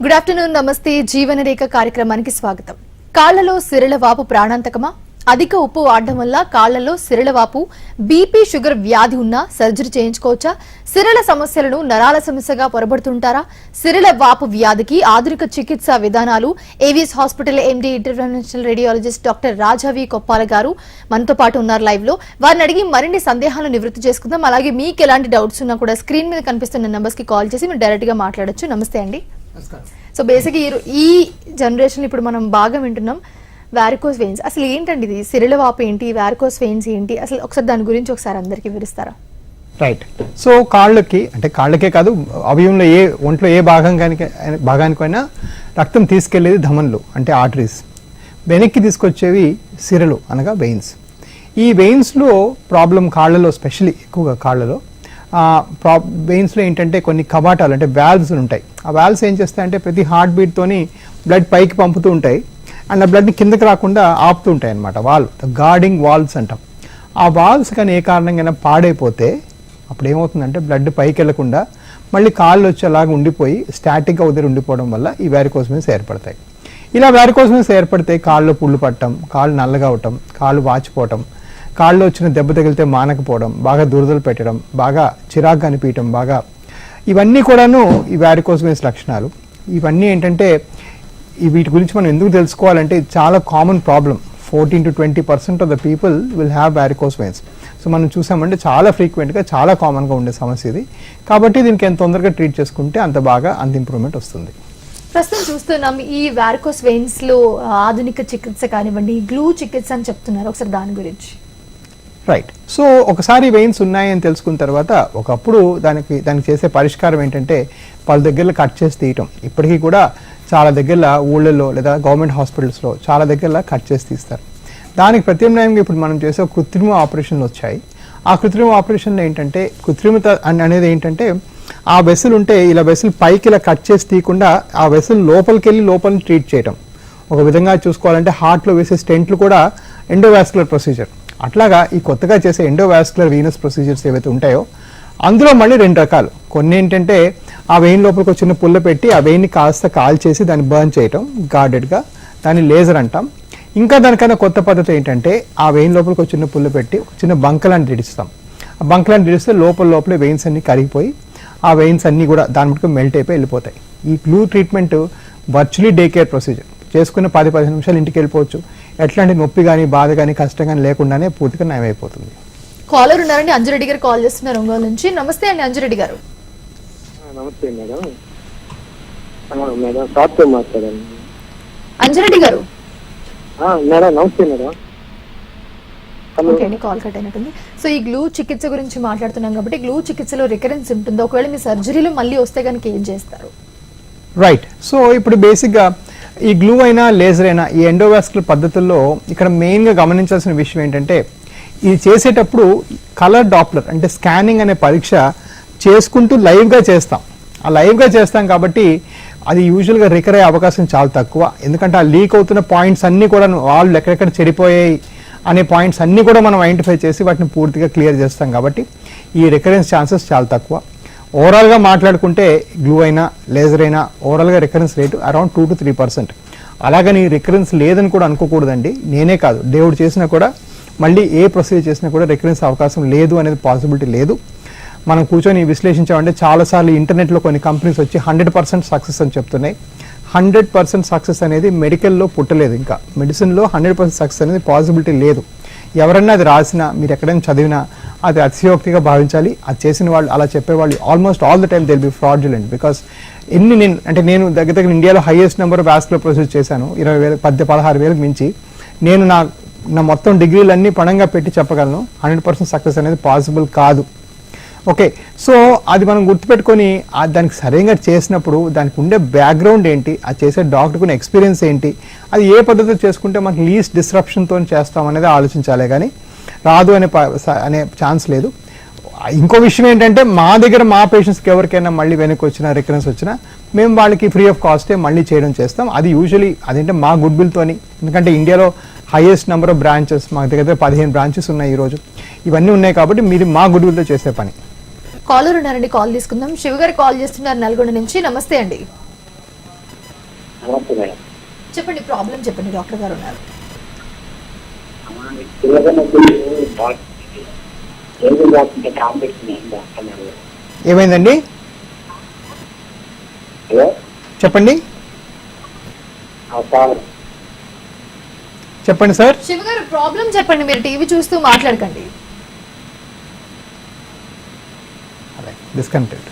Good afternoon, నమస్తే. జీవన రేఖ కార్యక్రమానికి స్వాగతం. కాళ్లలో సిరల వాపు ప్రాణాంతకమా? అధిక ఉప్పు వాడడం వల్ల కాళ్లలో సిరల వాపు, బీపీ, షుగర్ వ్యాధి ఉన్నా సర్జరీ చేయించుకోవచ్చా? సిరల సమస్యలను నరాల సమస్యగా పొరబడుతుంటారా? సిరల వాపు వ్యాధికి ఆధునిక చికిత్సా విధానాలు AVS hospital MD interventional radiologist doctor Rajavi Koppala garu మనతో పాటు ఉన్నారు లైవ్ లో. వారిని అడిగి మరిన్ని సందేహాలను నివృత్తి చేసుకుందాం. అలాగే మీకు ఎలాంటి డౌట్స్ ఉన్నా కూడా స్క్రీన్ మీద కనిపిస్తున్న నంబర్స్ కి కాల్ చేసి మీరు డైరెక్ట్ గా మాట్లాడొచ్చు. నమస్తే అండి. సో బేసిక్ ఈ జనరేషన్ ఇప్పుడు మనం బాగా వింటున్నాం వారికోస్ వెయిన్స్. అసలు ఏంటండి ఇది? సిరల వాపు ఏంటి, వారికోస్ వెయిన్స్ ఏంటి, అసలు ఒకసారి దాని గురించి ఒకసారి అందరికీ వివరిస్తారా? రైట్. సో కాళ్ళకి అంటే కాళ్ళకే కాదు, అవయవంలో ఒంట్లో ఏ భాగానికైనా రక్తం తీసుకెళ్లేది ధమనులు అంటే ఆర్టరీస్, వెనక్కి తీసుకొచ్చేవి సిరలు అనగా వెయిన్స్. ఈ వెయిన్స్లో ప్రాబ్లం కాళ్ళలో, స్పెషల్లీ ఎక్కువగా కాళ్ళలో వెయిన్స్లో ఏంటంటే కొన్ని కవాటాలు అంటే వాల్వ్స్ ఉంటాయి. ఆ వాల్వ్స్ ఏం చేస్తాయంటే ప్రతి హార్ట్ బీట్తోని బ్లడ్ పైకి పంపుతూ ఉంటాయి అండ్ ఆ బ్లడ్ని కిందకి రాకుండా ఆపుతూ ఉంటాయి అన్నమాట. గార్డింగ్ వాల్వ్స్ అంటాం. ఆ వాల్వ్స్ కానీ ఏ కారణంగా పాడైపోతే అప్పుడు ఏమవుతుందంటే బ్లడ్ పైకి వెళ్లకుండా మళ్ళీ కాళ్ళు వచ్చి అలాగ ఉండిపోయి స్టాటిక్గా ఉదయం ఉండిపోవడం వల్ల ఈ వారికోస్ వెయిన్స్ ఏర్పడతాయి. ఇలా వారికోస్ వెయిన్స్ ఏర్పడితే కాళ్ళు పుళ్ళు పట్టడం, కాళ్ళు నల్లగా అవటం, కాళ్ళు వాచిపోవటం, కాళ్ళు వచ్చిన దెబ్బ తగిలితే మానకపోవడం, బాగా దురదలు పెట్టడం, బాగా చిరాగ్గా అనిపించడం, బాగా ఇవన్నీ కూడాను ఈ వారికోస్ వెయిన్స్ లక్షణాలు. ఇవన్నీ ఏంటంటే వీటి గురించి మనం ఎందుకు తెలుసుకోవాలంటే ఇది చాలా common problem. 14 to 20% of the people will have varicose veins. So మనం చూసామంటే చాలా ఫ్రీక్వెంట్గా, చాలా కామన్గా ఉండే సమస్య ఇది. కాబట్టి దీనికి ఎంత తొందరగా ట్రీట్ చేసుకుంటే అంత ఇంప్రూవ్మెంట్ వస్తుంది. ప్రస్తుతం చూస్తున్నాం ఈ వారికోస్ వెయిన్స్ లో ఆధునిక చికిత్స కానివ్వండి, గ్లూ చికిత్స అని చెప్తున్నారు. ఒకసారి దాని గురించి. రైట్. సో ఒకసారి వెయిన్స్ ఉన్నాయని తెలుసుకున్న తర్వాత ఒకప్పుడు దానికి చేసే పరిష్కారం ఏంటంటే పలు దగ్గరలో కట్ చేసి తీయటం. ఇప్పటికీ కూడా చాలా దగ్గర ఊళ్ళల్లో లేదా గవర్నమెంట్ హాస్పిటల్స్లో చాలా దగ్గర కట్ చేసి తీస్తారు. దానికి ప్రత్యామ్నాయంగా ఇప్పుడు మనం చేసే కృత్రిమ ఆపరేషన్లు వచ్చాయి. ఆ కృత్రిమ ఆపరేషన్లో ఏంటంటే కృత్రిమత అనేది ఏంటంటే ఆ వెసల్ ఉంటే ఇలా వెసల్ పైకి ఇలా కట్ చేసి తీయకుండా ఆ వెసల్ లోపలికి వెళ్ళి లోపలిని ట్రీట్ చేయటం. ఒక విధంగా చూసుకోవాలంటే హార్ట్లో వేసే స్టెంట్లు కూడా ఎండోవాస్కులర్ ప్రొసీజర్. అట్లాగా ఈ కొత్తగా చేసే ఎండోవాస్కులర్ వీనస్ ప్రొసీజర్స్ ఏవైతే ఉంటాయో అందులో మళ్ళీ 2 రకాలు. కొన్ని ఏంటంటే ఆ వెయిన్ లోపలికి ఒక చిన్న పుల్ల పెట్టి ఆ వెయిన్ని కాస్త కాల్చేసి దాన్ని బర్న్ చేయటం గార్డెడ్గా, దాన్ని లేజర్ అంటాం. ఇంకా దానికన్నా కొత్త పద్ధతి ఏంటంటే ఆ వెయిన్ లోపలికి ఒక చిన్న పుల్ల పెట్టి ఒక చిన్న బంకలాంటి దిడిస్తాం. ఆ బంకలాంటి దిడిస్తే లోపలే వెయిన్స్ అన్ని కరిగిపోయి ఆ వెయిన్స్ అన్నీ కూడా దాని మటుకు మెల్ట్ అయిపోయి వెళ్ళిపోతాయి. ఈ glue treatment virtually day care procedure. చేసుకున్న 10-15 నిమిషాలు ఇంటికి వెళ్ళిపోవచ్చు. ఎట్లాంటి నొప్పి కానీ బాధ కానీ కష్టం కానీ లేకుండానే పూర్తిగా నయమైపోతుంది. కాలర్ ఉన్నారండి, అంజురెడ్డి గారు కాల్ చేస్తున్నారు ఒంగోలు నుంచి. నమస్తే అండి అంజురెడ్డి గారు. నమస్తే మేడం. మేడం సాఫ్ట్వేర్ మాట్లాడండి. అంజురెడ్డి గారు మేడం నమస్తే మేడం. ఓకే అండి, కాల్ కట్ అయినట్టుంది. సో ఈ గ్లూ చికిత్స గురించి మాట్లాడుతున్నాం కాబట్టి గ్లూ చికిత్సలో రికరెన్స్ ఉంటుందో? ఒకవేళ మీ సర్జరీలో మళ్ళీ వస్తే కనుక ఏం చేస్తారు? రైట్. సో ఇప్పుడు బేసిక్గా ఈ గ్లూ అయినా లేజర్ అయినా ఈ ఎండోవాస్కులర్ పద్ధతుల్లో ఇక్కడ మెయిన్గా గమనించాల్సిన విషయం ఏంటంటే ఇది చేసేటప్పుడు కలర్ డాప్లర్ అంటే స్కానింగ్ అనే పరీక్ష చేసుకుంటూ లైవ్గా చేస్తాం. ఆ లైవ్గా చేస్తాం కాబట్టి అది యూజువల్గా రికర్ అయ్యే అవకాశం చాలా తక్కువ. ఎందుకంటే ఆ లీక్ అవుతున్న పాయింట్స్ అన్నీ కూడా వాళ్ళు ఎక్కడెక్కడ చెడిపోయాయి అనే పాయింట్స్ అన్నీ కూడా మనం ఐడెంటిఫై చేసి వాటిని పూర్తిగా క్లియర్ చేస్తాం కాబట్టి ఈ రికరెన్స్ ఛాన్సెస్ చాలా తక్కువ. ఓవరాల్గా మాట్లాడుకుంటే గ్లూ అయినా లేజర్ అయినా ఓవరాల్గా రికరెన్స్ రేటు అరౌండ్ 2 to 3%. అలాగని రికరెన్స్ లేదని కూడా అనుకోకూడదండి. నేనే కాదు, దేవుడు చేసినా కూడా మళ్ళీ ఏ ప్రొసీజర్ చేసినా కూడా రికరెన్స్ అవకాశం లేదు అనేది పాసిబిలిటీ లేదు. మనం కూర్చొని విశ్లేషించామంటే చాలాసార్లు ఇంటర్నెట్లో కొన్ని కంపెనీస్ వచ్చి 100% సక్సెస్ అని చెప్తున్నాయి. 100% సక్సెస్ అనేది మెడికల్లో పుట్టలేదు. ఇంకా మెడిసిన్లో 100% సక్సెస్ అనేది పాసిబిలిటీ లేదు. ఎవరన్నా అది రాసినా, మీరు ఎక్కడైనా చదివినా అది అతిశయోక్తిగా భావించాలి. అది చేసిన వాళ్ళు, అలా చెప్పేవాళ్ళు almost all the time they will be fraudulent. Because నేను దగ్గర ఇండియాలో highest number of vascular procedure చేశాను. 20,000, 16,000 మించి. నేను నా మొత్తం డిగ్రీలన్నీ పణంగా పెట్టి చెప్పగలను 100% సక్సెస్ అనేది పాసిబుల్ కాదు. ఓకే, సో అది మనం గుర్తుపెట్టుకొని దానికి సరైనగా చేసినప్పుడు దానికి ఉండే బ్యాక్గ్రౌండ్ ఏంటి, అది చేసే డాక్టర్కున్న ఎక్స్పీరియన్స్ ఏంటి, అది ఏ పద్ధతిలో చేసుకుంటే మనకి లీస్ట్ డిస్రప్షన్తో చేస్తాం అనేది ఆలోచించాలే కానీ రాదు అనే ఛాన్స్ లేదు. ఇంకో విషయం ఏంటంటే మా దగ్గర మా పేషెంట్స్కి ఎవరికైనా మళ్ళీ వెనక్కి వచ్చినా రికరెన్స్ వచ్చినా మేము వాళ్ళకి ఫ్రీ ఆఫ్ కాస్టే మళ్ళీ చేయడం చేస్తాం. అది యూజువలీ అదేంటే మా గుడ్ విల్తోని. ఎందుకంటే ఇండియాలో హైయెస్ట్ నెంబర్ ఆఫ్ బ్రాంచెస్ మా దగ్గర 15 బ్రాంచెస్ ఉన్నాయి ఈరోజు. ఇవన్నీ ఉన్నాయి కాబట్టి మీరు మా గుడ్ విల్తో చేసే పని. కాలర్ ఉన్నారండి, కాల్ తీసుకుందాం. శివ గారు కాల్ చేస్తున్నారు నల్గొండ నుంచి. నమస్తే అండి. నమస్తే మేడం. చెప్పండి, ప్రాబ్లం చెప్పండి, డాక్టర్ గారు ఉన్నారు. పిల్లల నొప్పులు ఏది కాకుండా టాబ్లెట్స్ డాక్టర్. ఏమైందండి? హలో చెప్పండి సార్. చెప్పండి సార్. శివ గారు, ప్రాబ్లం చెప్పండి, మీరు టీవీ చూస్తూ మాట్లాడకండి. డిస్కనెక్టెడ్.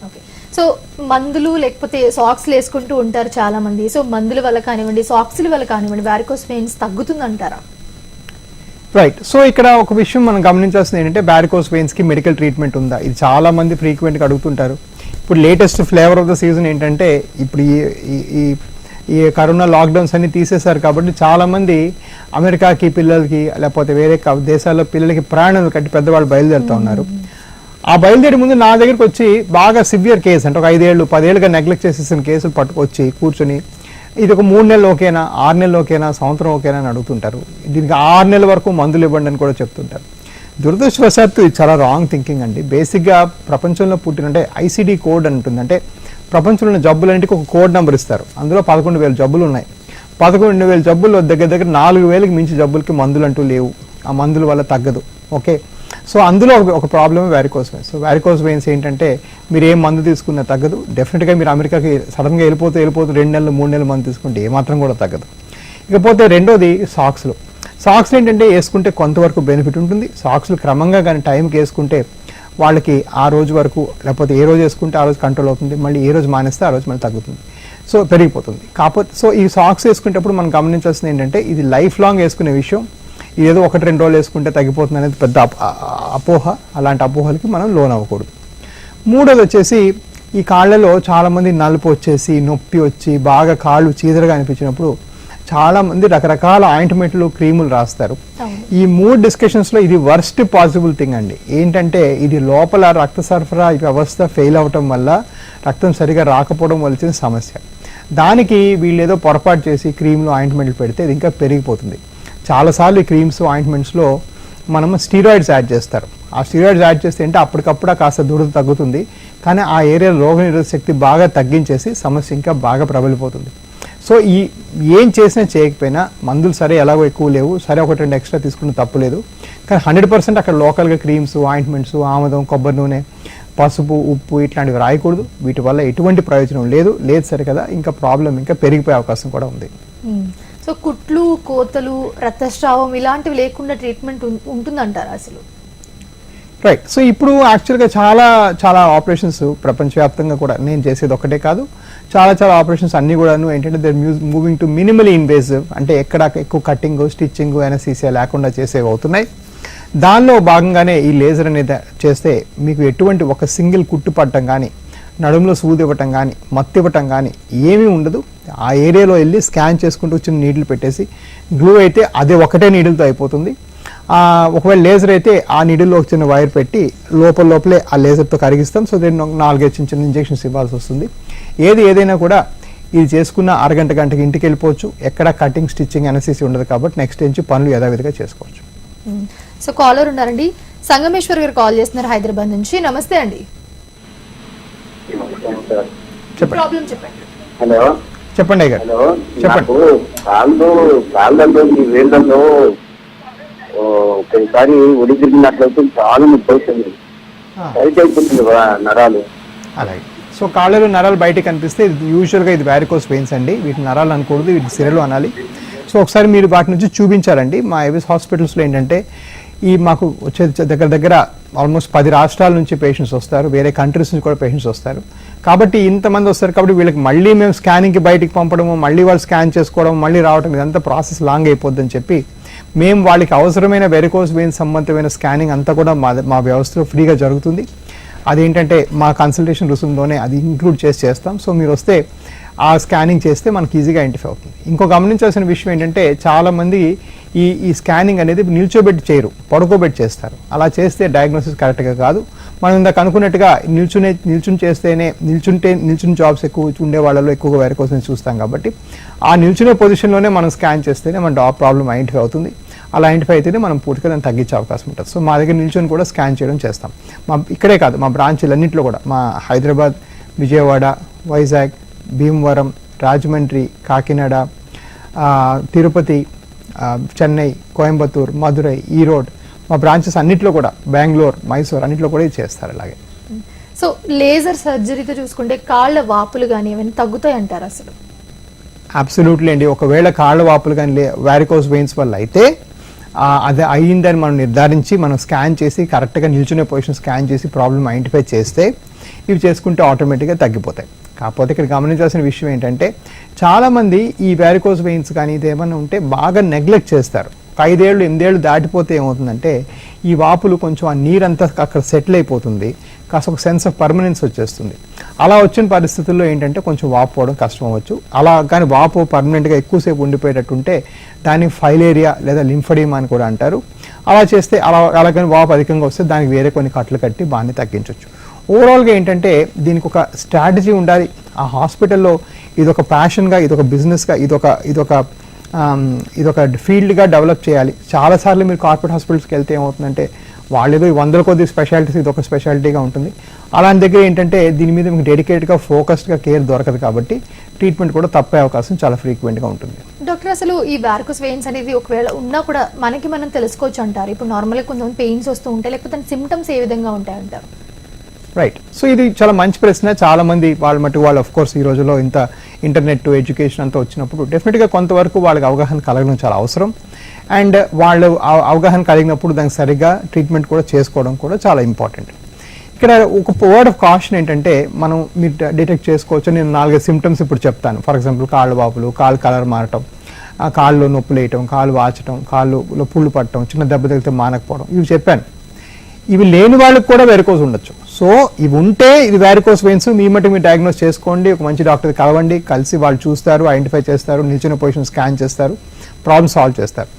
ఓకే, సో మందులు లేకపోతే సాక్స్లు వేసుకుంటూ ఉంటారు చాలా మంది. సో మందుల వల్ల కానివ్వండి, సాక్స్ల వల్ల కానివ్వండి, వారికోస్ వెయిన్స్ తగ్గుతుందంటారా? రైట్. సో ఇక్కడ ఒక విషయం మనం గమనించాల్సింది ఏంటంటే వారికోస్ వెయిన్స్కి మెడికల్ ట్రీట్మెంట్ ఉందా? ఇది చాలా మంది ఫ్రీక్వెంట్గా అడుగుతుంటారు. ఇప్పుడు latest flavour of the season ఏంటంటే ఇప్పుడు ఈ కరోనా లాక్డౌన్స్ అన్ని తీసేశారు కాబట్టి చాలామంది అమెరికాకి పిల్లలకి లేకపోతే వేరే దేశాల్లో పిల్లలకి ప్రయాణాలు కట్టి పెద్దవాళ్ళు బయలుదేరుతూ ఉన్నారు. ఆ బయలుదేరి ముందు నా దగ్గరికి వచ్చి బాగా సివియర్ కేసు అంటే ఒక 5 ఏళ్ళు 10 ఏళ్ళుగా నెగ్లెక్ట్ చేసేసిన కేసులు పట్టుకొచ్చి కూర్చొని ఇది ఒక 3 నెలలు ఓకేనా, 6 నెలలు ఓకేనా, సంవత్సరం ఓకేనా అని అడుగుతుంటారు. దీనికి 6 నెలల వరకు మందులు ఇవ్వండి అని కూడా చెప్తుంటారు. దురదృష్టవశాత్తు ఇది చాలా రాంగ్ థింకింగ్ అండి. బేసిక్గా ప్రపంచంలో పుట్టినంటే ఐసిడి కోడ్ అని ఉంటుంది. అంటే ప్రపంచంలో జబ్బులన్నింటికి ఒక కోడ్ నెంబర్ ఇస్తారు. అందులో 11,000 జబ్బులు ఉన్నాయి. 11,000 జబ్బుల్లో దగ్గర 4,000కి మించి జబ్బులకి మందులు అంటూ లేవు. ఆ మందుల వల్ల తగ్గదు. ఓకే, సో అందులో ఒక ప్రాబ్లమే varicose veins. So varicose veins ఏంటంటే మీరు ఏం మందు తీసుకున్నా తగ్గదు. డెఫినెట్గా మీరు అమెరికాకి సడన్గా వెళ్ళిపోతే 2 నెలలు 3 నెలలు మందు తీసుకుంటే ఏమాత్రం కూడా తగ్గదు. ఇకపోతే రెండోది సాక్స్లు. సాక్స్లు ఏంటంటే వేసుకుంటే కొంతవరకు బెనిఫిట్ ఉంటుంది. సాక్స్లు క్రమంగా కానీ టైంకి వేసుకుంటే వాళ్ళకి ఆ రోజు వరకు లేకపోతే ఏ రోజు వేసుకుంటే ఆ రోజు కంట్రోల్ అవుతుంది, మళ్ళీ ఏ రోజు మానేస్తే ఆ రోజు మళ్ళీ తగ్గుతుంది, సో పెరిగిపోతుంది. కాకపోతే సో ఈ సాక్స్ వేసుకునేటప్పుడు మనం గమనించాల్సింది ఏంటంటే ఇది లైఫ్ లాంగ్ వేసుకునే విషయం. ఏదో 1-2 రోజులు వేసుకుంటే తగ్గిపోతుంది అనేది పెద్ద అపోహ. అలాంటి అపోహలకి మనం లోన్ అవ్వకూడదు. మూడోది వచ్చేసి ఈ కాళ్ళలో చాలామంది నలుపు వచ్చేసి నొప్పి వచ్చి బాగా కాళ్ళు చీదరగా అనిపించినప్పుడు చాలామంది రకరకాల ఆయింట్మెంట్లు క్రీములు రాస్తారు. ఈ 3 డిస్కషన్స్లో ఇది వర్స్ట్ పాసిబుల్ థింగ్ అండి. ఏంటంటే ఇది లోపల రక్త సరఫరా వ్యవస్థ ఫెయిల్ అవటం వల్ల రక్తం సరిగా రాకపోవడం వల్ల వచ్చిన సమస్య. దానికి వీళ్ళు ఏదో పొరపాటు చేసి క్రీమ్లు ఆయింట్మెంట్లు పెడితే ఇది ఇంకా పెరిగిపోతుంది. చాలాసార్లు ఈ క్రీమ్స్ ఆయింట్మెంట్స్లో మనం స్టీరాయిడ్స్ యాడ్ చేస్తారు. ఆ స్టీరాయిడ్స్ యాడ్ చేస్తే అంటే అప్పటికప్పుడు కాస్త దురద తగ్గుతుంది, కానీ ఆ ఏరియాలో రోగనిరోధక శక్తి బాగా తగ్గించేసి సమస్య ఇంకా బాగా ప్రబలిపోతుంది. సో ఏం చేసినా చేయకపోయినా మందులు సరే ఎలాగో ఎక్కువ లేవు, సరే 1-2 ఎక్స్ట్రా తీసుకున్న తప్పు లేదు, కానీ 100% అక్కడ లోకల్గా క్రీమ్స్ ఆయింట్మెంట్స్ ఆముదం కొబ్బరి నూనె పసుపు ఉప్పు ఇట్లాంటివి రాయకూడదు. వీటి వల్ల ఎటువంటి ప్రయోజనం లేదు సరే కదా, ఇంకా ప్రాబ్లం ఇంకా పెరిగిపోయే అవకాశం కూడా ఉంది. సో కుట్లు కోతలు రక్తస్రావం ఇలాంటివి లేకుండా ట్రీట్మెంట్ ఉంటుందంటారా అసలు? రైట్. సో ఇప్పుడు యాక్చువల్గా చాలా ఆపరేషన్స్ ప్రపంచవ్యాప్తంగా కూడా నేను చేసేది ఒకటే కాదు, చాలా ఆపరేషన్స్ అన్నీ కూడాను ఏంటంటే they moving to minimally invasive, అంటే ఎక్కడ ఎక్కువ కట్టింగ్ స్టిచ్చింగ్ ఎనస్థీసియా లేకుండా చేసేవి అవుతున్నాయి. దానిలో భాగంగానే ఈ లేజర్ అనేది చేస్తే మీకు ఎటువంటి ఒక సింగిల్ కుట్టు పట్టడం కానీ నడుములో సూది ఇవ్వటం కానీ మత్తు ఇవ్వటం కానీ ఏమీ ఉండదు. ఆ ఏరియాలో వెళ్ళి స్కాన్ చేసుకుంటూ వచ్చిన నీడిల్ పెట్టేసి గ్లూ అయితే అదే ఒకటే నీడిల్తో అయిపోతుంది. ఒకవేళ లేజర్ అయితే ఆ నీడిల్లో ఒక చిన్న వైర్ పెట్టి లోపలే ఆ లేజర్తో కరిగిస్తాం. సో దీన్ని 4-5 చిన్న ఇంజెక్షన్స్ ఇవ్వాల్సి వస్తుంది. ఏదైనా కూడా ఇది చేసుకున్న అరగంట గంటకి ఇంటికి వెళ్ళిపోవచ్చు. ఎక్కడ కటింగ్ స్టిచ్చింగ్ ఎనసిసి ఉండదు కాబట్టి నెక్స్ట్ నుంచి పనులు యథావిధిగా చేసుకోవచ్చు. సో కాలర్ ఉన్నారండి, సంగమేశ్వర్ గారు కాల్ చేస్తున్నారు హైదరాబాద్ నుంచి. నమస్తే అండి. ప్రాబ్లం చెప్పండి. హలో చెప్పండి అయ్య గారు. హలో, చెప్పండి. కాళ్ళలో ఈ వేళ్ళలో ఒకసారి ఒడి తిరిగినట్లయితే చాలా నొప్పి అవుతుంది, టైట్ అయిపోతుంది నరాలు. అలాగే. సో కాళ్ళలో నరాలు బయటకు కనిపిస్తే యూజువల్గా ఇది వారికోస్ వెయిన్స్ అండి. వీటిని నరాలు అనకూడదు, వీటి సిరలు అనాలి. సో ఒకసారి మీరు వాటి నుంచి చూపించారండి. మా ఏవిస్ హాస్పిటల్స్లో ఏంటంటే మాకు వచ్చే దగ్గర ఆల్మోస్ట్ 10 రాష్ట్రాల నుంచి పేషెంట్స్ వస్తారు, వేరే కంట్రీస్ నుంచి కూడా పేషెంట్స్ వస్తారు. కాబట్టి ఇంతమంది వస్తారు కాబట్టి వీళ్ళకి మళ్ళీ మేము స్కానింగ్కి బయటికి పంపడము, మళ్ళీ వాళ్ళు స్కాన్ చేసుకోవడం, మళ్ళీ రావడం, ఇదంతా ప్రాసెస్ లాంగ్ అయిపోద్దని చెప్పి మేము వాళ్ళకి అవసరమైన వెరికోస్ వెయిన్స్ సంబంధమైన స్కానింగ్ అంతా కూడా మా వ్యవస్థలో ఫ్రీగా జరుగుతుంది. అదేంటంటే మా కన్సల్టేషన్ రుసుములోనే అది ఇంక్లూడ్ చేస్తాం. సో మీరు వస్తే ఆ స్కానింగ్ చేస్తే మనకి ఈజీగా ఐడెంటిఫై అవుతుంది. ఇంకో గమనించాల్సిన విషయం ఏంటంటే చాలామంది ఈ స్కానింగ్ అనేది నిల్చోబెట్టి చేయరు, పడుకోబెట్టి చేస్తారు. అలా చేస్తే డయాగ్నోసిస్ కరెక్ట్గా కాదు. మనం ఇందాక అనుకున్నట్టుగా నిల్చుని చేస్తేనే నిల్చుని జాబ్స్ ఎక్కువ ఉండే వాళ్ళలో ఎక్కువగా వారికోస్ వెయిన్స్ చూస్తాం కాబట్టి ఆ నిల్చునే పొజిషన్లోనే మనం స్కాన్ చేస్తేనే మన ప్రాబ్లం ఐడెంటిఫై అవుతుంది. అలా ఐడెంటిఫై అయితేనే మనం పూర్తిగా దాన్ని తగ్గించే అవకాశం ఉంటుంది. సో మా దగ్గర నిల్చొని కూడా స్కాన్ చేయడం చేస్తాం. ఇక్కడే కాదు, మా బ్రాంచ్లన్నింటిలో కూడా, మా హైదరాబాద్, విజయవాడ, వైజాగ్, భీమవరం, రాజమండ్రి, కాకినాడ, తిరుపతి, చెన్నై, కోయంబత్తూర్, మధురై, ఈరోడ్, మా బ్రాంచెస్ అన్నిట్లో కూడా, బెంగళూరు, మైసూర్ అన్నిట్లో కూడా ఇది చేస్తారు. అలాగే సో లేజర్ సర్జరీతో చూసుకుంటే కాళ్ళ వాపులు కానీ ఏమైనా తగ్గుతాయి అంటారు అసలు? అబ్సల్యూట్లీ అండి. ఒకవేళ కాళ్ళ వాపులు కానీ వారికోస్ వెయిన్స్ వల్ల అయితే అది అయ్యిందని మనం నిర్ధారించి మనం స్కాన్ చేసి కరెక్ట్గా నిల్చునే పొజిషన్ స్కాన్ చేసి ప్రాబ్లమ్ ఐడెంటిఫై చేస్తే ఇవి చేసుకుంటే ఆటోమేటిక్గా తగ్గిపోతాయి. కాకపోతే ఇక్కడ గమనించాల్సిన విషయం ఏంటంటే చాలామంది ఈ వారికోస్ వెయిన్స్ కానీ ఇది ఏమైనా ఉంటే బాగా నెగ్లెక్ట్ చేస్తారు. 5 ఏళ్ళు 8 ఏళ్ళు దాటిపోతే ఏమవుతుందంటే ఈ వాపులు కొంచెం ఆ నీరంతా అక్కడ సెటిల్ అయిపోతుంది, కాస్త ఒక సెన్స్ ఆఫ్ పర్మనెన్స్ వచ్చేస్తుంది. అలా వచ్చిన పరిస్థితుల్లో ఏంటంటే కొంచెం వాపు పోవడం కష్టం అవ్వచ్చు. అలా కానీ వాపు పర్మనెంట్గా ఎక్కువసేపు ఉండిపోయేటట్టుంటే దాన్ని ఫైలేరియా లేదా లింఫడీమా అని కూడా అంటారు. అలా చేస్తే అలా కానీ వాపు అధికంగా వస్తే దానికి వేరే కొన్ని కట్లు కట్టి బాగానే తగ్గించవచ్చు. ఓవరాల్గా ఏంటంటే దీనికి ఒక స్ట్రాటజీ ఉండాలి. ఆ హాస్పిటల్లో ఇదొక ప్యాషన్గా, ఇదొక బిజినెస్గా, ఇదొక ఫీల్డ్గా డెవలప్ చేయాలి. చాలాసార్లు మీరు కార్పొరేట్ హాస్పిటల్స్కి వెళ్తే ఏమవుతుందంటే వాళ్ళు ఏదో 100 కొద్ది స్పెషాలిటీస్ ఇదొక స్పెషాలిటీగా ఉంటుంది. అలాంటి దగ్గర ఏంటంటే దీని మీద మీకు డెడికేట్గా ఫోకస్డ్గా కేర్ దొరకదు కాబట్టి ట్రీట్మెంట్ కూడా తప్పే అవకాశం చాలా ఫ్రీక్వెంట్గా ఉంటుంది. డాక్టర్, అసలు ఈ వారికోస్ వెయిన్స్ అనేది ఒకవేళ ఉన్నా కూడా మనం తెలుసుకోవచ్చు అంటారు? ఇప్పుడు నార్మల్గా కొంతమంది పెయిన్స్ వస్తూ ఉంటాయి, లేకపోతే సిమ్టమ్స్ ఏ విధంగా ఉంటాయి అంటారు? రైట్. సో ఇది చాలా మంచి ప్రశ్న. చాలా మంది వాళ్ళు ఆఫ్ కోర్స్ ఈ రోజుల్లో ఇంత ఇంటర్నెట్ ఎడ్యుకేషన్ అంతా వచ్చినప్పుడు డెఫినెట్గా కొంతవరకు వాళ్ళకి అవగాహన కలగడం చాలా అవసరం. అండ్ వాళ్ళు అవగాహన కలిగినప్పుడు దానికి సరిగ్గా ట్రీట్మెంట్ కూడా చేసుకోవడం కూడా చాలా ఇంపార్టెంట్. ఇక్కడ ఒక వర్డ్ ఆఫ్ కాషన్ ఏంటంటే మీరు డిటెక్ట్ చేసుకోవచ్చు. నేను 4 సిమ్టమ్స్ ఇప్పుడు చెప్తాను. ఫర్ ఎగ్జాంపుల్ కాళ్ళు వాపులు, కాళ్ళు కలర్ మారటం, కాళ్ళు నొప్పులు వేయటం, కాళ్ళు వాచటం, కాళ్ళలో పుళ్ళు పట్టడం, చిన్న దెబ్బ తగిలితే మానకపోవడం, ఇవి చెప్పాను. ఇవి లేని వాళ్ళకి కూడా వెరికోస్ ఉండొచ్చు. సో ఇవి ఉంటే ఇది వారికోస్ వెయిన్స్ మీ మట్టి మీరు డయాగ్నోస్ చేసుకోండి, ఒక మంచి డాక్టర్ కలవండి, కలిసి వాళ్ళు చూస్తారు, ఐడెంటిఫై చేస్తారు, నిల్చున్న పొజిషన్ స్కాన్ చేస్తారు, ప్రాబ్లమ్ సాల్వ్ చేస్తారు.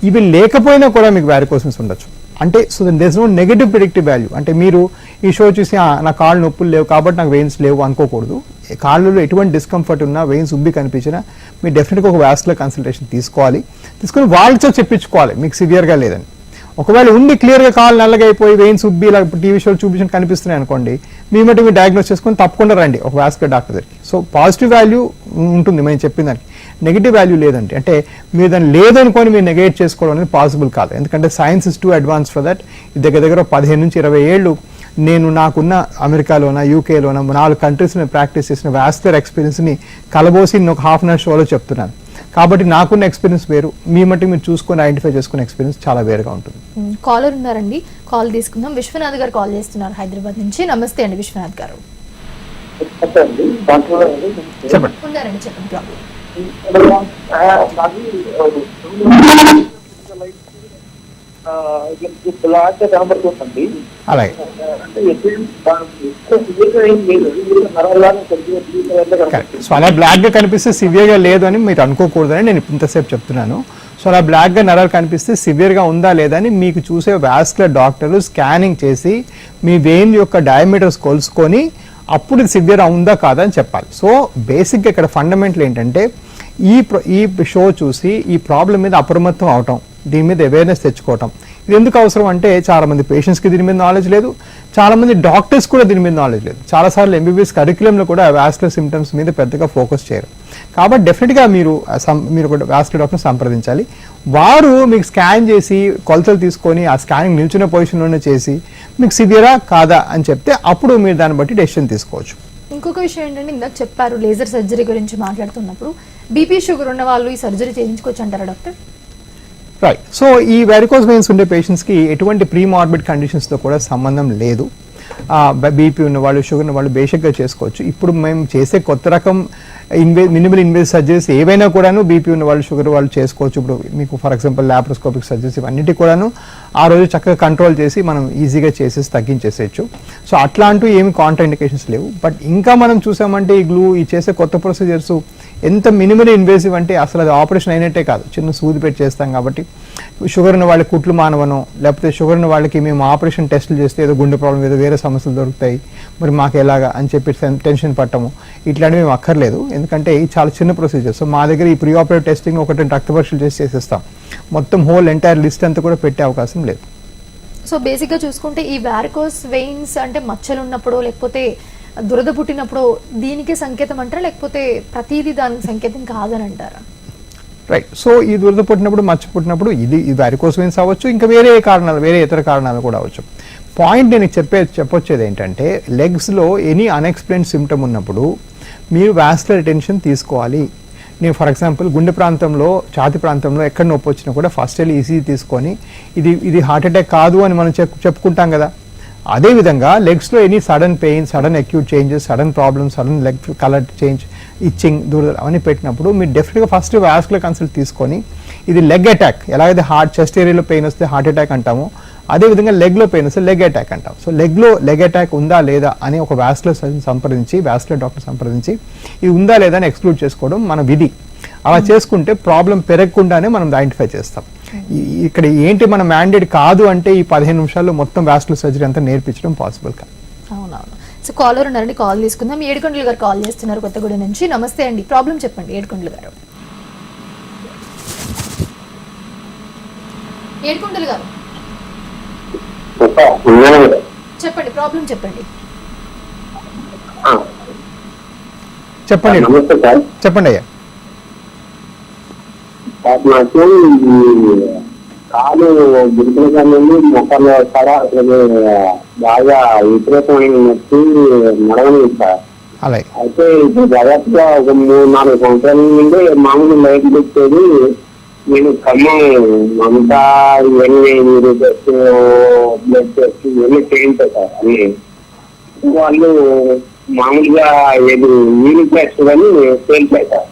ఇవి లేకపోయినా కూడా మీకు వారికోస్ వెయిన్స్ ఉండొచ్చు. అంటే so there is no negative predictive value. అంటే మీరు ఈ షో చూసి నా కాళ్ళు నొప్పులు లేవు కాబట్టి నాకు వెయిన్స్ లేవు అనుకోకూడదు. కాళ్ళలో ఎటువంటి డిస్కంఫర్ట్ ఉన్నా, వెయిన్స్ ఉబ్బి కనిపించినా మీరు డెఫినెట్గా ఒక వాస్కులర్ కన్సల్టేషన్ తీసుకొని వాళ్ళతో చెప్పించుకోవాలి మీకు సివియర్గా లేదని. ఒకవేళ ఉండి క్లియర్గా కాళ్ళు నల్లగా అయిపోయి వెయిన్స్ ఉబ్బి ఇలా టీవీ షోలు చూపించి కనిపిస్తున్నాయి అనుకోండి, మీ మట్టి మీరు డయాగ్నోస్ చేసుకొని తప్పకుండా రండి ఒక వాస్కులర్ డాక్టర్ దగ్గరికి. సో పాజిటివ్ వాల్యూ ఉంటుంది మేము చెప్పిన దానికి, నెగిటివ్ వాల్యూ లేదండి. అంటే మీరు దాన్ని లేదనుకొని మీరు నెగెట్ చేసుకోవడం అనేది పాసిబుల్ కాదు. ఎందుకంటే science is two advance for that. దగ్గర 15 నుంచి 20 ఏళ్ళు నేను నాకున్న అమెరికాలోన, యూకేలోన 4 కంట్రీస్ నేను ప్రాక్టీస్ చేసిన వాస్కులర్ ఎక్స్పీరియన్స్ని కలబోసి నేను ఒక హాఫ్ అన్ అవర్ షోలో చెప్తున్నాను. కాబట్టి నాకున్న ఎక్స్పీరియన్స్ వేరు, మీ మట్టి మీరు చూసుకొని ఐడెంటిఫై చేసుకునే ఎక్స్పీరియన్స్ చాలా వేరుగా ఉంటుంది. కాలర్ ఉన్నారండి, కాల్ తీసుకుందాం. విశ్వనాథ్ గారు కాల్ చేస్తున్నారు హైదరాబాద్ నుంచి. నమస్తే అండి విశ్వనాథ్ గారు. చెప్పండి. ఉన్నారండి, చెప్పండి ప్రాబ్లం. కనబడుతుందండి. అలాగే సో అలా బ్లాక్గా కనిపిస్తే సివియర్గా లేదు అని మీరు అనుకోకూడదని నేను ఇంతసేపు చెప్తున్నాను. సో అలా బ్లాక్గా నరాలు కనిపిస్తే సివియర్గా ఉందా లేదా అని మీకు చూసే వాస్కులర్ డాక్టర్లు స్కానింగ్ చేసి మీ వెయిన్ యొక్క డయామీటర్స్ కొలుసుకొని అప్పుడు ఇది సివియర్ ఉందా కాదా అని చెప్పాలి. సో బేసిక్గా ఇక్కడ ఫండమెంటల్ ఏంటంటే ఈ షో చూసి ఈ ప్రాబ్లం మీద అప్రమత్తం అవటం, దీని మీద అవేర్నెస్ తెచ్చుకోవటం. ఇది ఎందుకు అవసరం అంటే చాలామంది పేషెంట్స్కి దీని మీద నాలెడ్జ్ లేదు, చాలామంది డాక్టర్స్ కూడా దీని మీద నాలెడ్జ్ లేదు. చాలాసార్లు ఎంబీబీఎస్ కరిక్యులంలో కూడా వాస్కులర్ సిమ్టమ్స్ మీద పెద్దగా ఫోకస్ చేయరు. కాబట్టి డెఫినెట్గా మీరు ఒక వాస్కులర్ డాక్టర్ని సంప్రదించాలి. వారు మీకు స్కాన్ చేసి కొలతలు తీసుకొని ఆ స్కానింగ్ నిల్చున్న పొజిషన్లోనే చేసి మీకు సివియరా కాదా అని చెప్తే అప్పుడు మీరు దాన్ని బట్టి డెసిషన్ తీసుకోవచ్చు. ఇంకొక విషయం ఏంటంటే ఇందాక చెప్పారు లేజర్ సర్జరీ గురించి మాట్లాడుతున్నప్పుడు బీపీ షుగర్ ఉన్న వాళ్ళు ఈ సర్జరీ చేయించుకోవచ్చు అంటారా డాక్టర్? రైట్. సో ఈ వెరికోస్ వెయిన్స్ ఉండే పేషెంట్స్కి ఎటువంటి ప్రీమార్బిడ్ కండిషన్స్తో కూడా సంబంధం లేదు. బీపీ ఉన్న వాళ్ళు, షుగర్ ఉన్న వాళ్ళు బేసిక్గా చేసుకోవచ్చు. ఇప్పుడు మేము చేసే కొత్త రకం మినిమల్ ఇన్వేజ్ సర్జరీస్ ఏవైనా కూడాను బీపీ ఉన్న వాళ్ళు, షుగర్ వాళ్ళు చేసుకోవచ్చు. ఇప్పుడు మీకు ఫర్ ఎగ్జాంపుల్ లాప్రోస్కోపిక్ సర్జరీస్ ఇవన్నిటి కూడాను ఆ రోజు చక్కగా కంట్రోల్ చేసి మనం ఈజీగా చేసేసి తగ్గించేసేయచ్చు. సో అట్లాంటివి ఏమి కాంట్రా ఇండికేషన్స్ లేవు. బట్ ఇంకా మనం చూసామంటే ఈ చేసే కొత్త ప్రొసీజర్స్ ఎంత మినిమల్ ఇన్వేసివ్ అంటే అసలు అది ఆపరేషన్ అయినట్టే కాదు, చిన్న సూది పెట్టి చేస్తాం. కాబట్టి షుగర్ ఉన్న వాళ్ళకి కుట్లు మానవను, లేకపోతే షుగర్ ఉన్న వాళ్ళకి మేము ఆపరేషన్ టెస్టులు చేస్తే ఏదో గుండె ప్రాబ్లం ఏదో వేరే సమస్యలు దొరుకుతాయి, మరి మాకు ఎలాగా అని చెప్పి టెన్షన్ పట్టము, ఇట్లాంటివి మేము అక్కర్లేదు. ఎందుకంటే ఇది చాలా చిన్న ప్రొసీజర్. సో మా దగ్గర ఈ ప్రీ ఆపరేటివ్ టెస్టింగ్ ఒకటి రక్త పరీక్షలు చేసి చేసేస్తాం. మొత్తం హోల్ ఎంటైర్ లిస్ట్ అంతా కూడా పెట్టే అవకాశం లేదు. సో బేసిక్గా చూసుకుంటే ఈ వారికోస్ వెయిన్స్ అంటే మచ్చలు ఉన్నప్పుడు లేకపోతే దురద పుట్టినప్పుడు దీనికి సంకేతం అంటారా, లేకపోతే ప్రతిదీ దానికి సంకేతం కాదని అంటారా? రైట్. సో ఈ దురద పుట్టినప్పుడు, మచ్చ పుట్టినప్పుడు ఇది వారికోస్ వెయిన్స్ అవ్వచ్చు, ఇంకా వేరే కారణాలు, వేరే ఇతర కారణాలు కూడా అవ్వచ్చు. పాయింట్ నేను చెప్పొచ్చేది ఏంటంటే, లెగ్స్లో ఎనీ అన్ఎక్స్ప్లెయిన్డ్ సిమ్టమ్ ఉన్నప్పుడు మీరు వాస్కులర్ అటెన్షన్ తీసుకోవాలి. నేను ఫర్ ఎగ్జాంపుల్ గుండె ప్రాంతంలో, ఛాతి ప్రాంతంలో ఎక్కడ నొప్పి వచ్చినా కూడా ఫస్ట్ వెళ్ళి ఈసీజీ తీసుకొని ఇది హార్ట్ అటాక్ కాదు అని మనం చెప్పుకుంటాం కదా. అదేవిధంగా లెగ్స్లో any sudden pain, sudden acute changes, sudden problems, sudden leg colour change, itching, దురద అవన్నీ పెట్టినప్పుడు మీరు డెఫినెట్గా ఫస్ట్ వాస్కులర్ కన్సల్ట్ తీసుకొని ఇది లెగ్ అటాక్, ఎలాగైతే చెస్ట్ ఏరియాలో పెయిన్ వస్తే హార్ట్ అటాక్ అంటామో అదేవిధంగా లెగ్లో పెయిన్ వస్తే లెగ్ అటాక్ అంటాం. సో లెగ్లో లెగ్ అటాక్ ఉందా లేదా అని ఒక వాస్కులర్ వాస్కులర్ డాక్టర్ సంప్రదించి ఇది ఉందా లేదా అని ఎక్స్క్లూడ్ చేసుకోవడం మన విధి. అలా చేసుకుంటే ప్రాబ్లం పెరగకుండానే మనం ఐడెంటిఫై చేస్తాం. ఇక్కడ ఏంటి మన మ్యాండేట్ కాదు అంటే ఈ 15 నిమిషాల్లో మొత్తం వాస్కులర్ సర్జరీ అంతా నేర్పించడం పాసిబుల్ కాదు. అవునవును. సో కాలర్ ఉన్నారండి, కాల్ తీసుకుందాం. ఏడుకొండలు గారు కాల్ చేస్తున్నారు కొత్తగూడెం నుంచి. నమస్తే అండి, ప్రాబ్లం చెప్పండి ఏడుకొండలు గారు. ఏడుకొండలు గారు చెప్పండి, ప్రాబ్లం చెప్పండి. చెప్పండి నమస్తే సార్. చెప్పండి అయ్యా. నాకు కాలు గుంటల కాలండి మొక్కలు కూడా బాగా విపరీతమైన నొప్పి నడవలేదు సార్. అలాగే. అయితే ఇప్పుడు దాదాపుగా ఒక 3-4 సంవత్సరాల నుండి మామూలు లైట్ పెట్టేది. నేను ఖమ్మం మమతా ఇవన్నీ మీరు బ్లడ్ టెస్ట్ ఇవన్నీ చేయించారు సార్. అన్ని వాళ్ళు మామూలుగా ఏది యూరిన్ టెస్ట్ కానీ తేల్చారు సార్.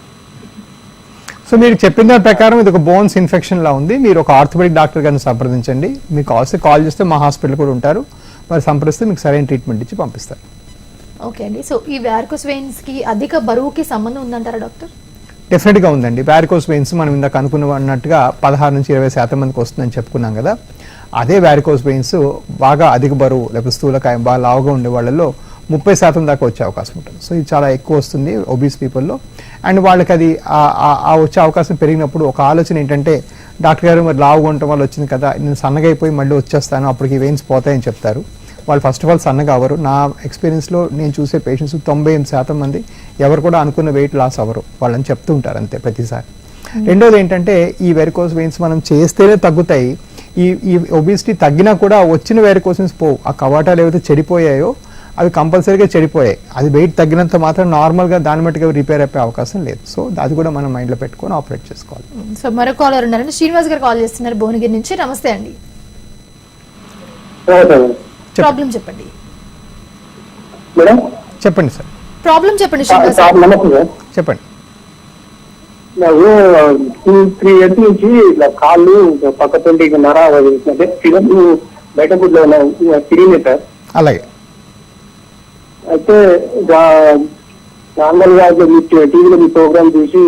సో మీరు చెప్పిన దాని ప్రకారం ఇది ఒక బోన్స్ ఇన్ఫెక్షన్ లా ఉంది. మీరు ఒక ఆర్థోపెడిక్ డాక్టర్ గారిని సంప్రదించండి. మీకు కాల్ చేస్తే మా హాస్పిటల్ కూడా ఉంటారు, మరి సంప్రదిస్తే మీకు సరైన ట్రీట్మెంట్ ఇచ్చి పంపిస్తారు. ఓకే అండి. సో ఈ వారికోస్ వెయిన్స్ కి అధిక బరువుకి సంబంధం ఉందంటారా డాక్టర్? డెఫినెట్గా ఉందండి. వారికోస్ వెయిన్స్ మనం ఇందాక అనుకున్నట్టుగా 16-20% మందికి వస్తుందని చెప్పుకున్నాం కదా. అదే వారికోస్ వెయిన్స్ బాగా అధిక బరువు లేకపోతే స్థూలకాయం బాగా లావుగా ఉండే వాళ్ళలో 30% దాకా వచ్చే అవకాశం ఉంటుంది. సో ఇది చాలా ఎక్కువ వస్తుంది ఒబీస్ పీపుల్లో. అండ్ వాళ్ళకి అది వచ్చే అవకాశం పెరిగినప్పుడు ఒక ఆలోచన ఏంటంటే, డాక్టర్ గారు మరి లావుగా ఉండటం వల్ల వచ్చింది కదా, నేను సన్నగా అయిపోయి మళ్ళీ వచ్చేస్తాను, అప్పటికి వెయిన్స్ పోతాయని చెప్తారు. వాళ్ళు ఫస్ట్ ఆఫ్ ఆల్ సన్నగా అవ్వరు. నా ఎక్స్పీరియన్స్లో నేను చూసే పేషెంట్స్ 98% మంది ఎవరు కూడా అనుకున్న వెయిట్ లాస్ అవ్వరు, వాళ్ళని చెప్తూ ఉంటారు అంతే ప్రతిసారి. రెండోది ఏంటంటే, ఈ వెరికోస్ వెయిన్స్ మనం చేస్తేనే తగ్గుతాయి. ఈ ఒబిసిటీ తగ్గినా కూడా వచ్చిన వెరికోస్ వెయిన్స్ పోవు. ఆ కవాటాలు ఏవైతే చెడిపోయాయో అవి కంపల్సరీగా చెడిపోయాయి. అది వెయిట్ తగ్గినంత మాత్రం నార్మల్గా దాని మట్టుగా రిపేర్ అయిపోయే అవకాశం లేదు. సో అది కూడా మనం మైండ్లో పెట్టుకొని ఆపరేట్ చేసుకోవాలి. సో మరో కాలర్ ఉన్నారండి, శ్రీనివాస్ గారు కాల్ చేస్తున్నారు భువనగిరి నుంచి. నమస్తే అండి, ప్రాబ్లం చెప్పండి. చెప్పండి సార్, ప్రాబ్లం చెప్పండి శ్రీనివాస్ గారు. చెప్పండి. నాకు 2-3 ఇయర్స్ నుంచి ఇట్లా కాళ్ళు పక్కతుంటే నర అంటే ఫిగర్లు బయట తిరిగినాయి సార్. అలాగే. అయితే నార్మల్ గా టీవీలో మీ ప్రోగ్రామ్ చూసి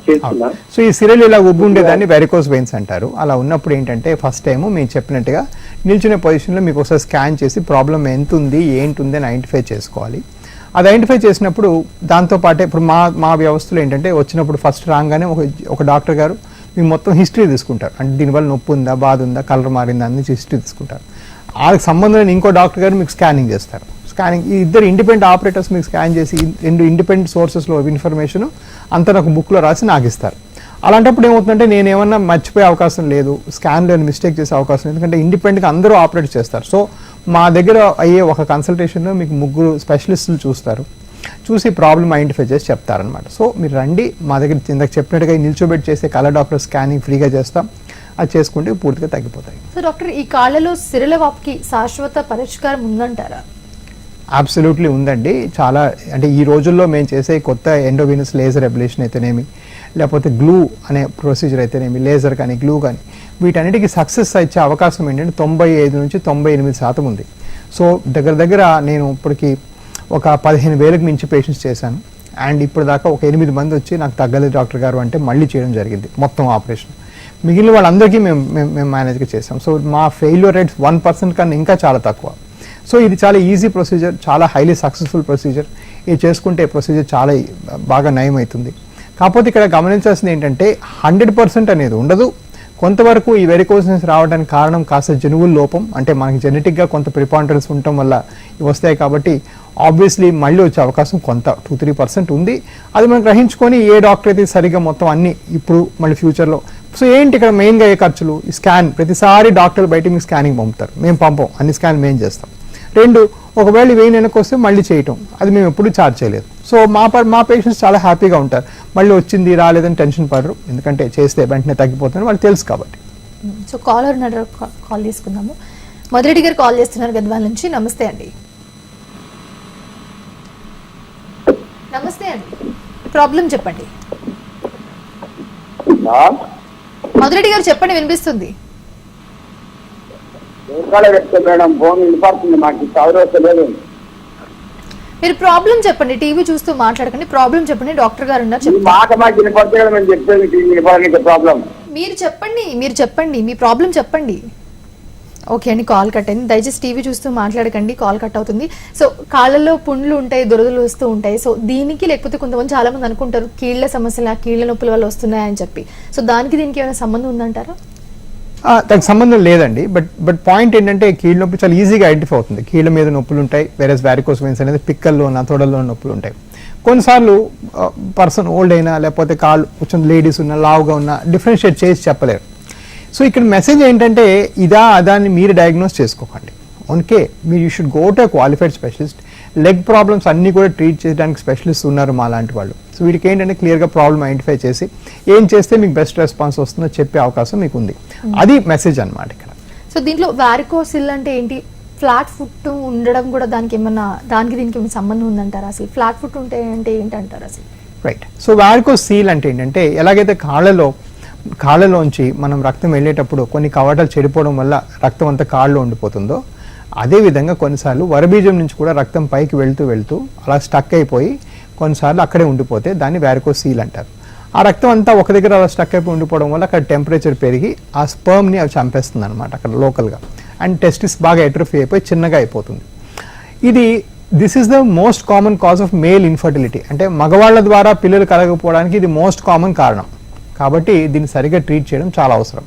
చేస్తున్నా. సో ఈ సిరలు ఇలా ఉబ్బు ఉండేదాన్ని వెరికోస్ వెయిన్స్ అంటారు. అలా ఉన్నప్పుడు ఏంటంటే, ఫస్ట్ టైం మేము చెప్పినట్టుగా నిల్చునే పొజిషన్లో మీకు ఒకసారి స్కాన్ చేసి ప్రాబ్లం ఎంత ఉంది ఏంటుంది అని ఐడెంటిఫై చేసుకోవాలి. అది ఐడెంటిఫై చేసినప్పుడు దాంతోపాటే ఇప్పుడు మా వ్యవస్థలో ఏంటంటే, వచ్చినప్పుడు ఫస్ట్ రాగానే ఒక డాక్టర్ గారు మీకు మొత్తం హిస్టరీ తీసుకుంటారు. అంటే దీనివల్ల నొప్పి ఉందా, బాధ ఉందా, కలర్ మారిందా అని హిస్టరీ తీసుకుంటారు. వాళ్ళకి సంబంధం ఇంకో డాక్టర్ గారు మీకు స్కానింగ్ చేస్తారు. స్కానింగ్ ఈ ఇద్దరు ఇండిపెండెంట్ ఆపరేటర్స్ మీకు స్కాన్ చేసి 2 ఇండిపెండెంట్ సోర్సెస్లో ఇన్ఫర్మేషన్ అంతా నాకు బుక్లో రాసి నాకు ఇస్తారు. అలాంటప్పుడు ఏమవుతుందంటే, నేను ఏమన్నా మర్చిపోయే అవకాశం లేదు, స్కాన్లో మిస్టేక్ చేసే అవకాశం లేదు, ఎందుకంటే ఇండిపెండెంట్గా అందరూ ఆపరేట్ చేస్తారు. సో మా దగ్గర అయ్యే ఒక కన్సల్టేషన్లో మీకు 3 స్పెషలిస్టులు చూస్తారు, చూసి ప్రాబ్లం ఐడెంటిఫై చేసి చెప్తారనమాట. సో మీరు రండి, మా దగ్గర ఇందాక చెప్పినట్టుగా నిల్చోబెట్టి చేసే కలర్ డాక్టర్ స్కానింగ్ ఫ్రీగా చేస్తాం. అది చేసుకుంటే పూర్తిగా తగ్గిపోతాయి. సో డాక్టర్, ఈ కాళ్ళలో సిరల వాపుకి శాశ్వత పరిష్కారం ఉందంటారా? అబ్సల్యూట్లీ ఉందండి. చాలా అంటే ఈ రోజుల్లో మేము చేసే కొత్త ఎండోవీనస్ లేజర్ అబ్లేషన్ అయితేనేమి, లేకపోతే గ్లూ అనే ప్రొసీజర్ అయితేనేమి, లేజర్ కానీ గ్లూ కానీ, వీటన్నిటికీ సక్సెస్ ఇచ్చే అవకాశం ఏంటంటే 95-98% ఉంది. సో దగ్గర నేను ఇప్పటికి ఒక 15,000కి మించి పేషెంట్స్ చేశాను. అండ్ ఇప్పుడు దాకా ఒక 8 మంది వచ్చి నాకు తగ్గలేదు డాక్టర్ గారు అంటే మళ్ళీ చేయడం జరిగింది మొత్తం ఆపరేషన్. మిగిలిన వాళ్ళందరికీ మేము మేనేజ్గా చేసాం. సో మా ఫెయిల్యూర్ రేట్స్ 1% కన్నా ఇంకా చాలా తక్కువ. సో ఇది చాలా ఈజీ ప్రొసీజర్, చాలా హైలీ సక్సెస్ఫుల్ ప్రొసీజర్. ఇది చేసుకుంటే ప్రొసీజర్ చాలా బాగా నయం అవుతుంది. కాకపోతే ఇక్కడ గమనించాల్సింది ఏంటంటే, 100% అనేది ఉండదు. కొంతవరకు ఈ వెరికోసిస్ రావడానికి కారణం కాస్త జనువుల లోపం, అంటే మనకి జెనెటిక్గా కొంత ప్రిపాండరెన్స్ ఉండటం వల్ల ఇవి వస్తాయి. కాబట్టి ఆబ్వియస్లీ మళ్ళీ వచ్చే అవకాశం కొంత 2-3% ఉంది. అది మనం గ్రహించుకొని ఏ డాక్టర్ అయితే సరిగ్గా మొత్తం అన్ని ఇప్పుడు మళ్ళీ ఫ్యూచర్లో. సో ఏంటి ఇక్కడ మెయిన్గా ఏ ఖర్చులు, ఈ స్కాన్ ప్రతిసారి డాక్టర్లు బయట మీకు స్కానింగ్ పంపుతారు, మేము పంపం, అన్ని స్కాన్ మేము చేస్తాం. 2, ఒకవేళ ఇవేం వెనక్కి వస్తే మళ్ళీ చేయటం, అది మేము ఎప్పుడు ఛార్జ్ చేయలేదు. సో మా పేషెంట్స్ చాలా హ్యాపీగా ఉంటారు, మళ్ళీ వచ్చింది రాలేదని టెన్షన్ పడరు, ఎందుకంటే చేస్తే వెంటనే తగ్గిపోతుందని వాళ్ళు తెలుసు కాబట్టి. సో కాలర్ కాల్ తీసుకుందాము. మధురెడ్డి గారు కాల్ చేస్తున్నారు గద్వాల నుంచి. నమస్తే అండి. నమస్తే అండి, ప్రాబ్లం చెప్పండి. మధురెడ్డి గారు చెప్పండి, వినిపిస్తుంది. మేడం ఫోన్ వినపడుతుంది, మాకు చదవలేదు. మీరు ప్రాబ్లం చెప్పండి, టీవీ చూస్తూ మాట్లాడకండి. ప్రాబ్లం చెప్పండి, డాక్టర్ గారు ఉన్నారు చెప్పండి. మాట మాకు వినపడతాడు, మేము చెప్పేది ప్రాబ్లం. మీరు చెప్పండి మీ ప్రాబ్లం చెప్పండి. ఓకే అండి, కాల్ కట్ అయింది. దయచేసి టీవీ చూస్తూ మాట్లాడకండి, కాల్ కట్ అవుతుంది. సో కాళ్ళలో పుండ్లు ఉంటాయి, దురదలు వస్తూ ఉంటాయి. సో దీనికి లేకపోతే కొంతమంది చాలా మంది అనుకుంటారు కీళ్ళ సమస్యలు, కీళ్ళ నొప్పుల వల్ల వస్తున్నాయని చెప్పి. సో దీనికి ఏమైనా సంబంధం ఉందంటారా? దానికి సంబంధం లేదండి. బట్ పాయింట్ ఏంటంటే కీళ్ళ నొప్పి చాలా ఈజీగా ఐడెంటిఫై అవుతుంది. కీళ్ళ మీద నొప్పులు ఉంటాయి, వేరే వారికోస్ వెయిన్స్ అనేది పిక్కల్లో తొడల్లో నొప్పులు ఉంటాయి. కొన్నిసార్లు పర్సన్ ఓల్డ్ అయినా లేకపోతే కాళ్ళు కొంచెం లేడీస్ ఉన్న లావుగా ఉన్న డిఫరెన్షియేట్ చేసి చెప్పలేరు. సో ఇక్కడ మెసేజ్ ఏంటంటే ఇదా అదాన్ని మీరు డయాగ్నోస్ చేసుకోకండి. ఓకే, మీరు you should go to qualified specialist. Leg problems అన్నీ కూడా ట్రీట్ చేయడానికి స్పెషలిస్ట్ ఉన్నారు మా లాంటి వాళ్ళు. సో వీటికి ఏంటంటే క్లియర్గా ప్రాబ్లమ్ ఐడెంటిఫై చేసి ఏం చేస్తే మీకు బెస్ట్ రెస్పాన్స్ వస్తుందో చెప్పే అవకాశం మీకు ఉంది. అది మెసేజ్ అన్నమాట ఇక్కడ. సో దీంట్లో వారికోసిల్ అంటే ఏంటి? ఫ్లాట్ ఫుట్ ఉండడం కూడా దీనికి ఏమైనా సంబంధం ఉందంటారా? అసలు ఫ్లాట్ ఫుట్ ఉంటే అంటే ఏంటంటారు అసలు? రైట్. సో వారికోసీల్ అంటే ఏంటంటే ఎలాగైతే కాళ్ళలోంచి మనం రక్తం వెళ్ళేటప్పుడు కొన్ని కవాటాలు చెడిపోవడం వల్ల రక్తం అంతా కాళ్ళలో ఉండిపోతుందో, అదేవిధంగా కొన్నిసార్లు వరబీజం నుంచి కూడా రక్తం పైకి వెళ్తూ అలా స్టక్ అయిపోయి కొన్నిసార్లు అక్కడే ఉండిపోతే దాన్ని వారికోసీల్ అంటారు. ఆ రక్తం అంతా ఒక దగ్గర అలా స్టక్ అయిపోయి ఉండిపోవడం వల్ల అక్కడ టెంపరేచర్ పెరిగి ఆ స్పర్మ్ని అవి చంపేస్తుంది అనమాట అక్కడ లోకల్గా. అండ్ టెస్టిస్ బాగా ఎట్రఫీ అయిపోయి చిన్నగా అయిపోతుంది. This is the most common cause of male infertility. అంటే మగవాళ్ళ ద్వారా పిల్లలు కలగకపోవడానికి ఇది మోస్ట్ కామన్ కారణం. కాబట్టి దీన్ని సరిగ్గా ట్రీట్ చేయడం చాలా అవసరం.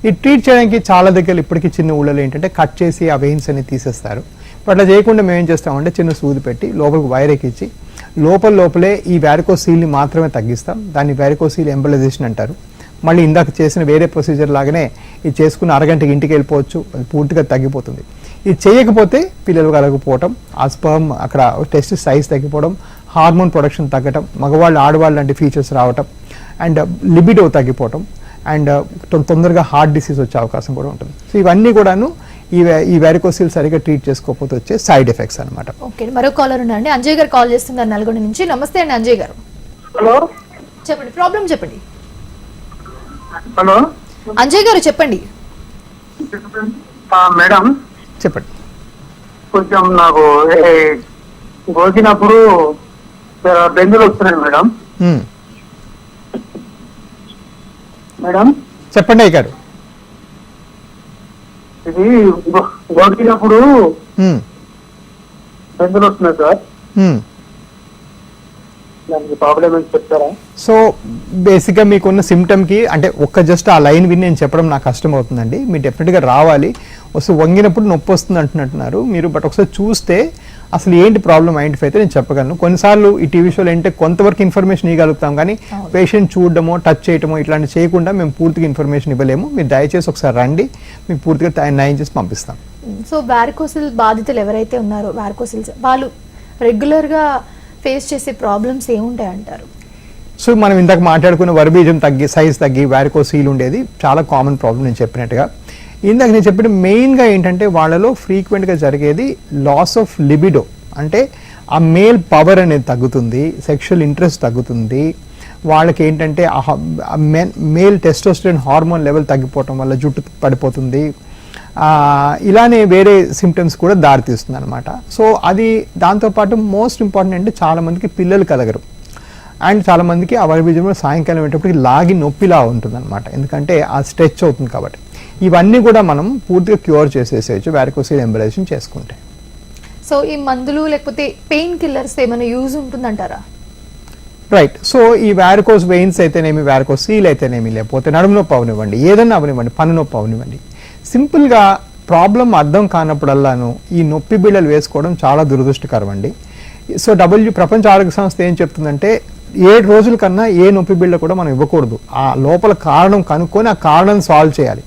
ఈ ట్రీట్ చేయడానికి చాలా దగ్గర ఇప్పటికీ చిన్న ఊళ్ళలో ఏంటంటే కట్ చేసి ఆ వెయిన్స్ అన్ని తీసేస్తారు. బట్ అట్లా చేయకుండా మేము ఏం చేస్తామంటే చిన్న సూది పెట్టి లోపలికి వైర్ ఎక్కించి లోపలే ఈ వారికోసీల్ని మాత్రమే తగ్గిస్తాం. దాన్ని వారికోసీల్ ఎంబలైజేషన్ అంటారు. మళ్ళీ ఇందాక చేసిన వేరే ప్రొసీజర్ లాగానే ఇది చేసుకున్న అరగంటకి ఇంటికి వెళ్ళిపోవచ్చు, అది పూర్తిగా తగ్గిపోతుంది. ఇది చేయకపోతే పిల్లలు కలగకపోవటం, ఆ స్పర్మ్ అక్కడ టెస్ట్ సైజ్ తగ్గిపోవడం, హార్మోన్ ప్రొడక్షన్ తగ్గటం, మగవాళ్ళు ఆడవాళ్ళు లాంటి ఫీచర్స్ రావటం, అండ్ లిబిడో తగ్గిపోవటం, అండ్ తొందరగా హార్ట్ డిసీజ్ వచ్చే అవకాశం కూడా ఉంటుంది. సో ఇవన్నీ కూడాను ఈ వారికోసిల్ సరిగ్గా ట్రీట్ చేసుకోకపోతే వచ్చే సైడ్ ఎఫెక్ట్స్ అనమాట. ఓకే, మరో కాలర్ ఉన్నారండి. అంజయ్ గారు కాల్ చేస్తున్నారు నల్గొండ నుంచి. నమస్తే అండి అంజయ్ గారు. హలో, చెప్పండి, ప్రాబ్లం చెప్పండి. హలో అంజయ్ గారు చెప్పండి. మేడం చెప్పండి. కొంచెం నాకు గోకినప్పుడు బెందులు వస్తున్నాయి మేడం. మేడం చెప్పండి అయ్య గారు. ఇది గోకినప్పుడు బెందులు వస్తున్నాయి సార్, దానికి ప్రాబ్లం ఏంటి చెప్తారా? సో బేసిక్గా మీకున్న సిమ్టమ్కి అంటే జస్ట్ ఆ లైన్ విని నేను చెప్పడం నాకు కష్టం అవుతుందండి. మీరు డెఫినెట్గా రావాలి. వస్తే వంగినప్పుడు నొప్పి వస్తుంది అంటున్నారు మీరు. బట్ ఒకసారి చూస్తే అసలు ఏంటి ప్రాబ్లం ఐడెంటిఫై అయితే నేను చెప్పగలను. కొన్నిసార్లు ఈ టీవీ షోలో ఏంటంటే కొంతవరకు ఇన్ఫర్మేషన్ ఇవ్వగలుగుతాం, కానీ పేషెంట్ చూడడమో టచ్ చేయడమో ఇట్లాంటి చేయకుండా మేము పూర్తిగా ఇన్ఫర్మేషన్ ఇవ్వలేము. మీరు దయచేసి ఒకసారి రండి, మీకు పూర్తిగా నయం చేసి పంపిస్తాం. సో వారికోసిల్ బాధితులు ఎవరైతే ఉన్నారో వారికోసిల్స్ వాళ్ళు రెగ్యులర్గా ఫేస్ చేసే ప్రాబ్లమ్స్ ఏముంటాయి అంటారు? సో మనం ఇందాక మాట్లాడుకున్న వరబీజం తగ్గి సైజ్ తగ్గి వారికోసీల్ ఉండేది చాలా కామన్ ప్రాబ్లం. నేను చెప్పినట్టుగా ఇందాక నేను చెప్పిన మెయిన్గా ఏంటంటే వాళ్ళలో ఫ్రీక్వెంట్గా జరిగేది లాస్ ఆఫ్ లిబిడో. అంటే ఆ మేల్ పవర్ అనేది తగ్గుతుంది, సెక్షువల్ ఇంట్రెస్ట్ తగ్గుతుంది. వాళ్ళకి ఏంటంటే మేల్ టెస్టోస్టెరాన్ హార్మోన్ లెవెల్ తగ్గిపోవటం వల్ల జుట్టు పడిపోతుంది. ఇలానే వేరే సిమ్టమ్స్ కూడా దారితీస్తుంది అనమాట. సో అది దాంతోపాటు మోస్ట్ ఇంపార్టెంట్ అంటే చాలామందికి పిల్లలు కలగరు. అండ్ చాలామందికి ఆ వరబీజంలో సాయంకాలం వెళ్ళేటప్పటికి లాగి నొప్పిలా ఉంటుంది అనమాట, ఎందుకంటే ఆ స్ట్రెచ్ అవుతుంది కాబట్టి. ఇవన్నీ కూడా మనం పూర్తిగా క్యూర్ చేసేసేయచ్చు వారికోసిల్ ఎంబలైజేషన్ చేసుకుంటే. సో ఈ మందులు లేకపోతే పెయిన్ కిల్లర్స్ ఏమైనా యూజ్ ఉంటుందంటారా? రైట్. సో ఈ వ్యారికోస్ వెయిన్స్ అయితేనేమి, వ్యారికోస్ సీల్ అయితేనేమి, లేకపోతే నడుము నొప్పి అవనివ్వండి, ఏదన్నా అవనివ్వండి, పన్ను నొప్పి అవనివ్వండి, సింపుల్గా ప్రాబ్లం అర్థం కానప్పుడల్లాను ఈ నొప్పి బిళ్ళలు వేసుకోవడం చాలా దురదృష్టకరం అండి. సో ప్రపంచ ఆరోగ్య సంస్థ ఏం చెప్తుందంటే 7 రోజుల కన్నా ఏ నొప్పి బిళ్ళ కూడా మనం ఇవ్వకూడదు. ఆ లోపల కారణం కనుక్కొని ఆ కారణం సాల్వ్ చేయాలి.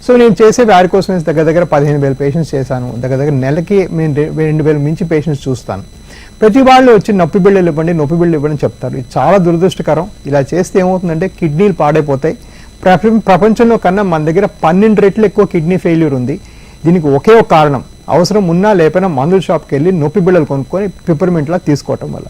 సో నేను చేసే వ్యారికోస్ వెయిన్స్ దగ్గర 15,000 పేషెంట్స్ చేశాను. దగ్గర నెలకి నేను 2,000 మించి పేషెంట్స్ చూస్తాను. ప్రతి వాళ్ళు వచ్చి నొప్పి బిళ్ళలు ఇవ్వండి చెప్తారు. ఇది చాలా దురదృష్టకరం. ఇలా చేస్తే ఏమవుతుందంటే కిడ్నీలు పాడైపోతాయి. ప్రపంచంలో కన్నా మన దగ్గర 12 రెట్లు ఎక్కువ కిడ్నీ ఫెయిల్యూర్ ఉంది. దీనికి ఒకే ఒక కారణం, అవసరం ఉన్నా లేకపోయినా మందుల షాప్కి వెళ్ళి నొప్పి బిళ్ళలు కొనుక్కొని పిపర్మెంట్లా తీసుకోవటం వల్ల.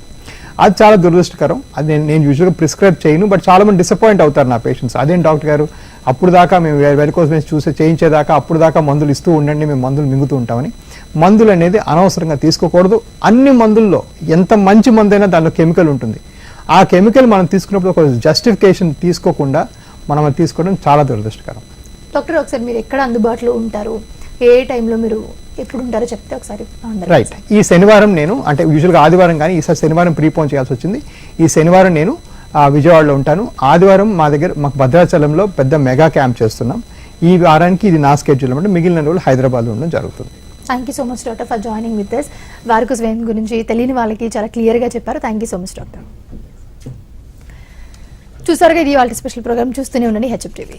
అది చాలా దురదృష్టకరం. అది నేను యూజువల్గా ప్రిస్క్రైబ్ చేయను, బట్ చాలా మంది డిసప్పాయింట్ అవుతారు నా పేషెంట్స్. అదేం డాక్టర్ గారు, అప్పుడు దాకా మేము వెరికోస్ వెయిన్స్ చేయించేదాకా అప్పుడు దాకా మందులు ఇస్తూ ఉండండి, మేము మందులు మింగుతూ ఉంటామని. మందులు అనేది అనవసరంగా తీసుకోకూడదు. అన్ని మందుల్లో ఎంత మంచి మందైనా దానిలో కెమికల్ ఉంటుంది. ఆ కెమికల్ మనం తీసుకున్నప్పుడు ఒక జస్టిఫికేషన్ తీసుకోకుండా మనం అది తీసుకోవడం చాలా దురదృష్టకరం. డాక్టర్, ఒకసారి మీరు ఎక్కడ అందుబాటులో ఉంటారు, ఏ టైంలో మీరు ఎప్పుడు ఉంటారో చెప్తే ఒకసారి. రైట్. ఈ శనివారం నేను, అంటే యూజువల్గా ఆదివారం కానీ ఈసారి శనివారం ప్రీపోన్ చేయాల్సి వచ్చింది. ఈ శనివారం నేను విజయవాడలో ఉంటాను. ఆదివారం మాకు భద్రాచలంలో పెద్ద మెగా క్యాంప్ చేస్తున్నాం. ఈ వారానికి ఇది నా స్కెడ్యూల్ అంటే, మిగిలిన రోజులు హైదరాబాద్లో ఉండడం జరుగుతుంది. Thank you so much doctor for joining with this. Varicose vein గురించి తెలియని వాళ్ళకి చాలా క్లియర్గా చెప్పారు. Thank you so much doctor. చూసారుగా, ఇది వాళ్ళ స్పెషల్ ప్రోగ్రామ్. చూస్తూనే ఉండండి హెచ్ఎం టీవీ.